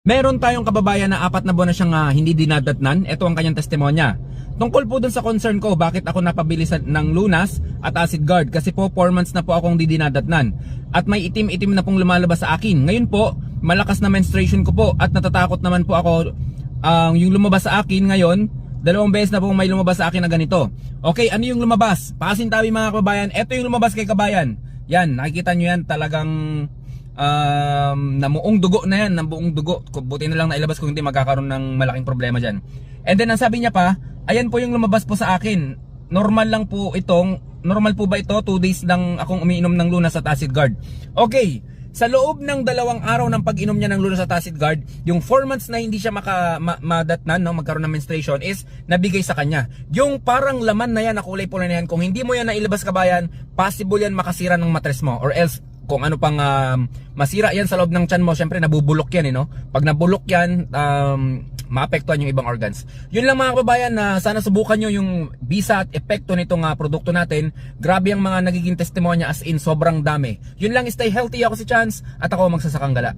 Meron tayong kababayan na 4 na buwan na siyang hindi dinadatnan. Ito ang kanyang testimonya. Tungkol po dun sa concern ko, bakit ako napabili ng Lunas at Acid Guard? Kasi po 4 months na po akong hindi dinadatnan. At may itim-itim na pong lumalabas sa akin. Ngayon po, malakas na menstruation ko po at natatakot naman po ako yung lumabas sa akin ngayon. 2 beses na pong may lumabas sa akin na ganito. Okay, ano yung lumabas? Pasintabi mga kababayan. Ito yung lumabas kay kabayan. Yan, nakikita nyo yan, talagang namuong dugo na yan, nabuong dugo. Buti na lang nailabas kung hindi magkakaroon ng malaking problema dyan. And then ang sabi niya pa, ayan po yung lumabas po sa akin. Normal po ba ito? 2 days lang akong umiinom ng Lunas at Acid Guard. Okay, sa loob ng 2 araw ng pag-inom niya ng Lunas at Acid Guard, yung 4 months na hindi siya madatnan, no, magkaroon ng menstruation is nabigay sa kanya. Yung parang laman na yan, na kulay pula na yan, kung hindi mo yan nailabas kabayan, possible yan makasira ng matres mo, or else kung ano pang masira yan sa loob ng tiyan mo, syempre nabubulok yan, no? Pag nabulok yan, maapektuhan yung ibang organs. Yun lang mga kababayan, na sana subukan nyo yung bisa at epekto nitong produkto natin. Grabe ang mga nagiging testimonya, as in sobrang dami. Yun lang, stay healthy. Ako si Chance at ako magsasakang gala.